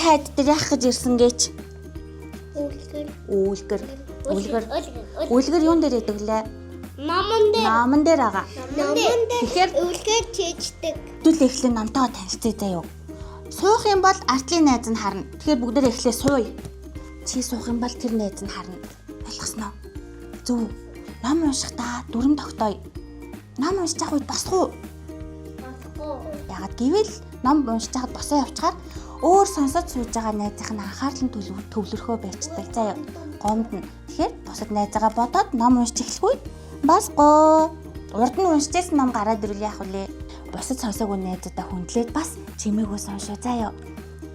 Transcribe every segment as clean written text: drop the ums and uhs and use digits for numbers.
хайд дээр яах гэж ирсэн гэж? Үлгэр юун дээр идэг лээ? Номон дээр байгаа. Тэгэхээр үлгээр чийждэг. Дүүл эхлээ номтойгоо танилцъя заяа. Суух юм бол артлын найз нь харна. Тэгэхээр бүгдээр эхлээ сууя. Чи суух юм бол тэр найз нь харна. Ойлгосноо? Зөв. Ном уншихдаа дүрм тогтооё. Ном уншиж явах үед босох уу? Ягаад гэвэл ном уншиж байхад босоо явчихаар өөр сонсож сууж байгаа найзынх нь анхаарал нь төвлөрөхөө байцдаг заяа. Гомдно. Тэгэхээр босод найзаагаа бодоод ном уншиж эхлэхгүй босгоо. Урд нь уншижсэн ном гараад ирвэл яах вэ? Босод сонсоогүй найзуудаа хүндлээд бас чимээгөө соншоо заяа.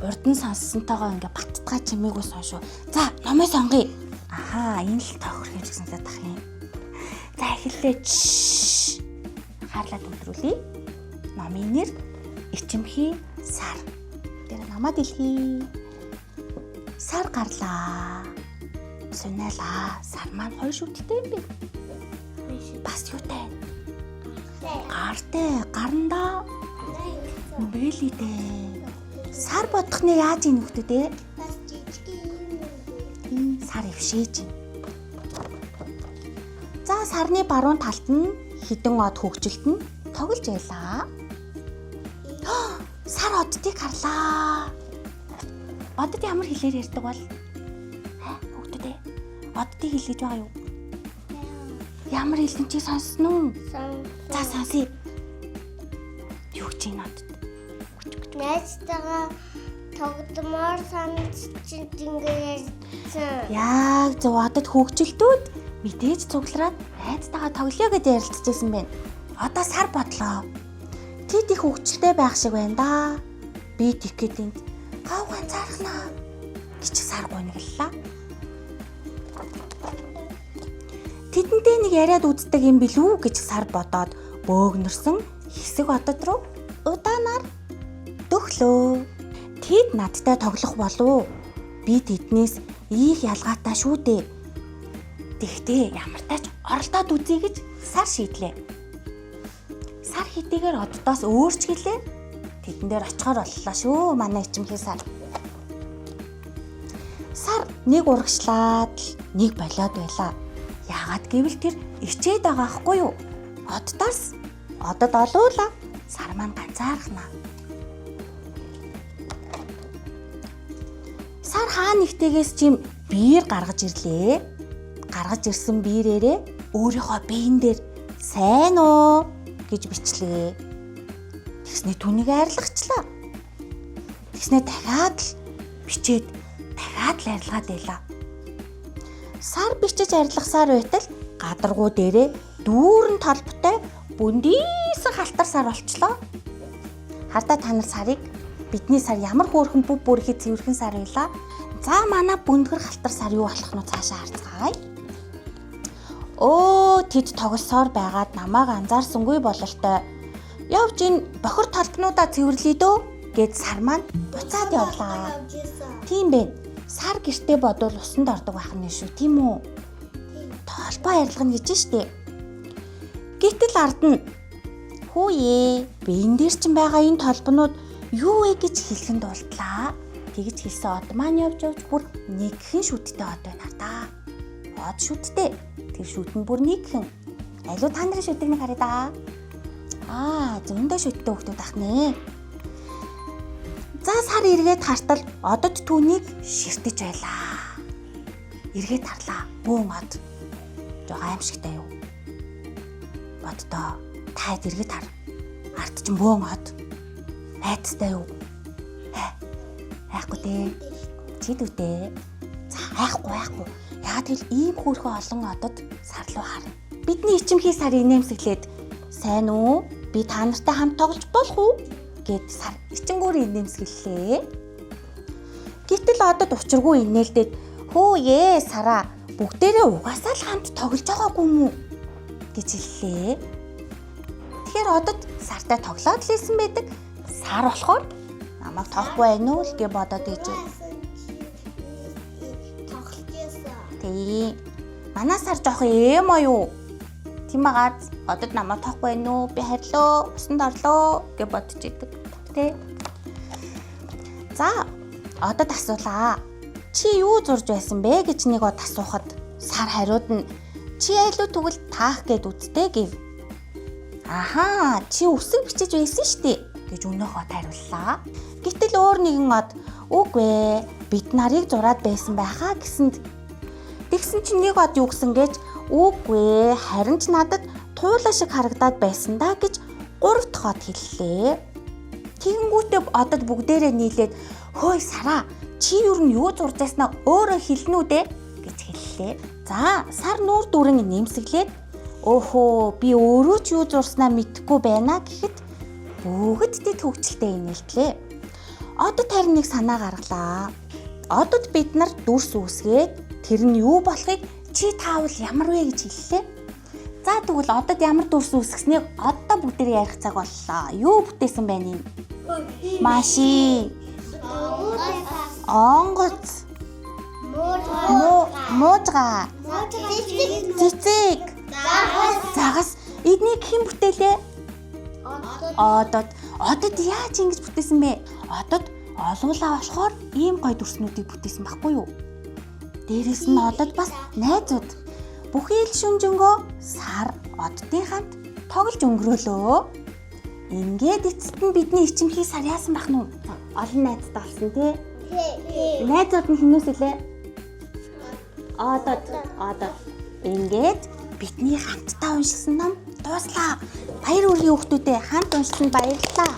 Урд нь сонссонтойгоо ингээ баттгаа чимээгөө соншоо. За, номоо сонгоё. Ахаа, энэ л тохирох юм гэсэн л тах юм. За, эхэллээ. Хаарлаад өдрүүлье. Номын нэр Ичимхий сар. Тэр намаа дэлхий. Сар гарлаа. Сүнэлаа. Сар маань хоёр шүттэй юм бэ? Бас юутай? Гартай, гарандаа. Бэлидээ. Сар бодохны яаж ийн хөлтөдөө? Бас жижиг юм. Сар өвшээж. За, сарны баруун талд нь хідэн од хөгжилт нь тоглож байлаа. Сар оддыг харлаа. Одод ямар хэлээр ярьдаг бол? Хөгтөдөө. Оддыг хэл гэж байгаа юу? Ямар хэлсэн чи сонссон уу? За, сонсъё. Юу гэж энэ одод? Найзтайгаа тогтмоор санаж чинь ингээ ярьсан. Яг зөв одод хөгжилтүүд мэдээж цуглараад найзтайгаа тоглоё гэж ярилцчихсан байна. Одоо сар бодлоо. Тэд их хөгжилтэй байх шиг байна да. Би тэгэхэд энд гав ганцаархнаа гэж сар гуниглалаа. Тэдэнтэй нэг яриад үздэг юм билүү гэж сар бодоод бөөгнөрсөн хэсэг одод руу удаанаар дөхлөө. Тэд надтай тоглох болов. Би тэднээс их ялгаатай шүү дээ. Тэгтээ ямар тач оролдоод үзье гэж сар шийдлээ. Сар хэдийгээр оддоос өөрч гэлээ. Тэдэн дээр очихоор боллоо шүү манай Ичимхий сар. Сар нэг урагшлаад нэг болоод байлаа. Яагаад гэвэл тэр ичээд байгаа хгүй юу? Оддоос одод олуула. Сар маань ганцаархнаа. Сар хаа нэгтээс чим биер гаргаж ирлээ. Гаргаж ирсэн биерээрээ өөрийнхөө биен дээр сайн уу гэж бичлээ. Тэгснэ түүнийг арилгачлаа. Тэгснэ дахиад л бичээд дахиад л арилгаад байлаа. Сар бичиж арилгасаар байтал гадаргуу дээрээ дүүрэн толботой бүндийсэн халтар сар болчлоо. Хардаа та нар сарыг бидний сар ямар хөөрхөн бүв бүрхий цэвэрхэн сар байлаа. За манай бүндгэр халтар сар юу болох нь цаашаа харцгаая. Тэд тоглосоор байгаад намайг анзаарсангүй бололтой. Явж энэ бохир толбнуудаа цэвэрлэе дөө гэд сар маань буцаад явлаа. Тийм бэ. Сар гэртээ бодвол усанд ордог байх нь шүү, тийм үү? Толбоо арилгана гэж штэ. Гэтэл ард нь хүүе, биен дээр чинь байгаа энэ толбнууд юу вэ гэж хэлхэн дуултлаа. Тэгж хэлсэн од маань явж бүр нэгхэн шүттэй од байна да. Од шүттэй. Тэр шүт нь бүр нэгхэн. Алуу та нарын шүтгийг нэг харъя да. Зөндөө шүттэй хөлтөд ах нэ. За сар эргээд хартал одод түүнийг ширтэж байлаа. Эргээд харлаа. Бөөн од. Жог аимшигтай юу? Боддоо. Та эргээд хар. Ард чинь бөөн од. Айцтай юу? Айхгүй дээ. Чид үдээ. За айхгүй. Яагаад гэвэл ийм хөөрхөн олон одод сар руу харна. Бидний Ичимхий сар инээмсэглээд сайн уу? Би та нартай хамт тоглож болох уу? Гэд сар ичингүүр инээмсэглэлээ. Гэтэл одод учиргүй инээлдээд хөөе сараа бүгдээрээ угаасаа л хамт тоглож байгаагүй юм уу гэж хэллээ. Тэгэхээр одод сартай тоглоод л исэн байдаг. Сар болохоор намайг тоохгүй байна уу л гэж бодоод ээжээ. Тий. Манай сар жоох эм аюу. Тийм байгаа. Одод намайг тоохгүй байна уу? Би харьлоо, усанд орлоо гэж бодож идэг. Тэ. За, Одод асуулаа. Чи юу зурж байсан бэ гэж нэг од асуухад Сар хариуд нь чи илүү тэгвэл таах гэд үздэй гэв. Ахаа, чи үсэг бичиж байсан штэ гэж өнөөх од хариуллаа. Гэтэл өөр нэгэн од үгүй ээ, бид нарыг зураад байсан байхаа гэсэнд тэгсэн чинь нэг од юу гэсэн гэж үгүй ээ, харин ч надад туйлаа шиг харагдаад байсан да гэж 3 дахь од хэллээ. Тэгэнгүүтээ одод бүгдээрээ нийлээд хөөе Сараа, чи юу зурж байснаа өөрөө хэлнэ үү дээ гэж хэллээ. За, Сар нүүр дүрэн нэмсэглээд өөхөө би өөрөө ч юу зурснаа мэдэхгүй байна гэхэд бүгддээ төвчлөлтэй инээлтлээ. Одод харин нэг санаа гаргалаа. Одод бид нар дүрс үүсгээд тэр нь юу болохыг чи таавал ямар вэ гэж хэллээ. За тэгвэл одод ямар дүрс үүсгэснийг одоо бүгдээ ярих цаг боллоо. Юу бүтээсэн байна юм? Машин, онгоц, муужга, цэцэг, загас. Эднийг хэн бүтээлээ? Одод яаж ингэж бүтээсэн бэ? Одод олуулаа болохоор ийм гоё дүрснүүдийг бүтээсэн байхгүй юу? Дээрээс нь одод бас найзууд. Бүхий л шүнжэнгөө Сар оддын хамт тоглож өнгөрөөлөө. Ингээд эцэст нь бидний ичимхий Сар яасан бах нү? Олон найзтай болсон тий. Найзууд нь хинээс үлээ? Одод. Ингээд бидний хамтдаа уншсан ном дуслаа. Баяр хүргэе хүүхдүүдээ, хамт уншсанд баярлалаа.